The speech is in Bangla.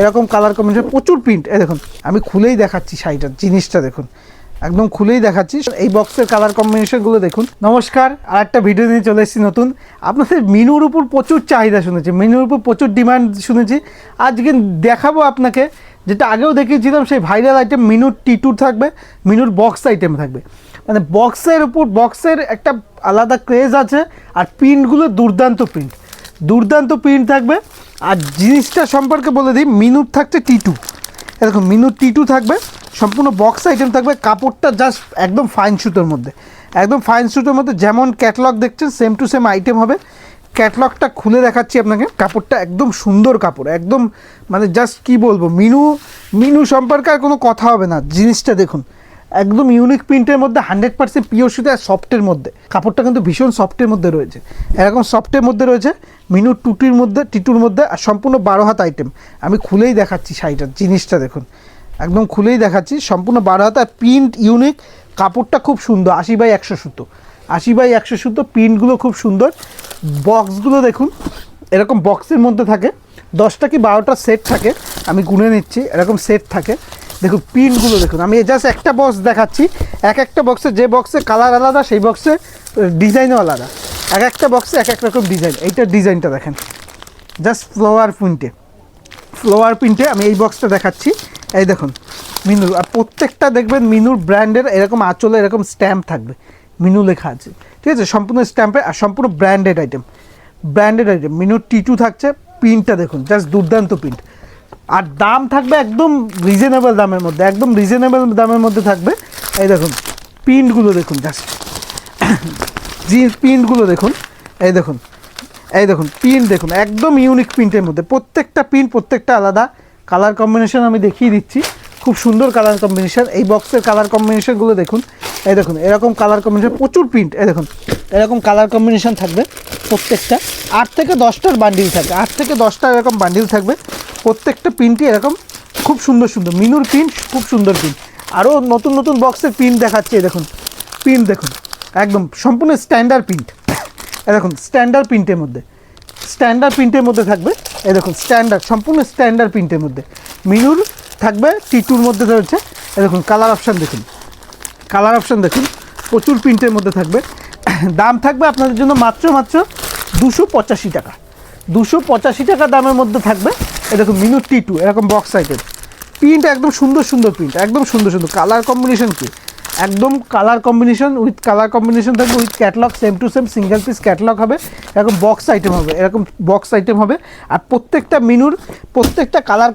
এরকম কালার কম্বিনেশন প্রচুর প্রিন্ট। এই দেখুন আমি খুলেই দেখাচ্ছি শাড়িটার জিনিসটা দেখুন, একদম খুলেই দেখাচ্ছি। এই বক্সের কালার কম্বিনেশনগুলো দেখুন। নমস্কার, আর একটা ভিডিও নিয়ে চলে এসেছি নতুন। আপনাদের মিনুর উপর প্রচুর চাহিদা শুনেছি, মিনুর উপর প্রচুর ডিমান্ড শুনেছি। আজকে দেখাবো আপনাকে যেটা আগেও দেখিয়েছিলাম, সেই ভাইরাল আইটেম মিনুর টি2 থাকবে, মিনুর বক্স আইটেম থাকবে। মানে বক্সের উপর বক্সের একটা আলাদা ক্রেজ আছে, আর প্রিন্টগুলো দুর্দান্ত প্রিন্ট থাকবে। আর জিনিসটা সম্পর্কে বলে দিই, মিনুর থাকছে টি2। এরকম মিনুর টি2 থাকবে, সম্পূর্ণ বক্স আইটেম থাকবে। কাপড়টা জাস্ট একদম ফাইন সুতোর মধ্যে, একদম ফাইন সুতোর মধ্যে। যেমন ক্যাটলগ দেখছেন সেম টু সেম আইটেম হবে। ক্যাটলগটা খুলে দেখাচ্ছি আপনাকে। কাপড়টা একদম সুন্দর কাপড়, একদম মানে জাস্ট কি বলবো, মিনু সম্পর্কে আর কোনো কথা হবে না। জিনিসটা দেখুন, একদম ইউনিক প্রিন্টের মধ্যে 100% পিওর সুতো, আর সফটের মধ্যে। কাপড়টা কিন্তু ভীষণ সফটের মধ্যে রয়েছে, এরকম সফটের মধ্যে রয়েছে মিনুর টি2-র মধ্যে। আর সম্পূর্ণ 12 হাত আইটেম। আমি খুলেই দেখাচ্ছি শাড়িটার জিনিসটা দেখুন, একদম খুলেই দেখাচ্ছি। সম্পূর্ণ 12 হাত, আর প্রিন্ট ইউনিক, কাপড়টা খুব সুন্দর। 80/100 সুতো, 80/100 সুতো, প্রিন্টগুলো খুব সুন্দর। বক্সগুলো দেখুন, এরকম বক্সের মধ্যে থাকে 10টা কি 12টা সেট থাকে, আমি গুনে নিচ্ছি। এরকম সেট থাকে, দেখুন প্রিন্টগুলো দেখুন। আমি জাস্ট একটা বক্স দেখাচ্ছি, একটা বক্সে যে বক্সে কালার আলাদা, সেই বক্সে ডিজাইনও আলাদা। একটা বক্সে এক রকম ডিজাইন। এইটার ডিজাইনটা দেখেন, জাস্ট ফ্লোয়ার প্রিন্টে আমি এই বক্সটা দেখাচ্ছি। এই দেখুন মিনুর, আর প্রত্যেকটা দেখবেন মিনুর ব্র্যান্ডের এরকম আঁচলে এরকম স্ট্যাম্প থাকবে, মিনু লেখা আছে, ঠিক আছে, সম্পূর্ণ স্ট্যাম্পে। আর সম্পূর্ণ ব্র্যান্ডেড আইটেম মিনুর টি2 থাকছে। প্রিন্টটা দেখুন, জাস্ট দুর্দান্ত প্রিন্ট। আর দাম থাকবে একদম রিজনেবল দামের মধ্যে, একদম রিজনেবল দামের মধ্যে থাকবে। এই দেখুন প্রিন্টগুলো দেখুন, জাস্ট প্রিন্টগুলো দেখুন। এই দেখুন প্রিন্ট দেখুন, একদম ইউনিক প্রিন্টের মধ্যে। প্রত্যেকটা প্রিন্ট প্রত্যেকটা আলাদা। কালার কম্বিনেশন আমি দেখিয়ে দিচ্ছি, খুব সুন্দর কালার কম্বিনেশন। এই বক্সের কালার কম্বিনেশনগুলো দেখুন। এই দেখুন এরকম কালার কম্বিনেশন, প্রচুর প্রিন্ট। এই দেখুন এরকম কালার কম্বিনেশন থাকবে প্রত্যেকটা। 8 থেকে 10টার বান্ডিল থাকবে, 8 থেকে 10টা এরকম বান্ডিল থাকবে। প্রত্যেকটা প্রিন্টই এরকম খুব সুন্দর মিনুর প্রিন্ট, খুব সুন্দর প্রিন্ট। আরও নতুন নতুন বক্সের প্রিন্ট দেখাচ্ছে। এই দেখুন প্রিন্ট দেখুন, একদম সম্পূর্ণ স্ট্যান্ডার্ড প্রিন্ট। এই দেখুন স্ট্যান্ডার্ড প্রিন্টের মধ্যে থাকবে। এই দেখুন সম্পূর্ণ স্ট্যান্ডার্ড প্রিন্টের মধ্যে মিনুর থাকবে, টি2-র মধ্যে রয়েছে। এই দেখুন কালার অপশান দেখুন, প্রচুর প্রিন্টের মধ্যে থাকবে। দাম থাকবে আপনাদের জন্য মাত্র 285 টাকা, 285 টাকা দামের মধ্যে থাকবে। এই দেখুন মিনুর টি2 এরকম বক্স আইটেম। প্রিন্ট একদম সুন্দর প্রিন্ট, একদম সুন্দর। কালার কম্বিনেশন কি, একদম কালার কম্বিনেশন থাকবে with catalogue, same to same single piece catalogue হবে। এরকম বক্স আইটেম হবে, আর প্রত্যেকটা মিনুর প্রত্যেকটা কালার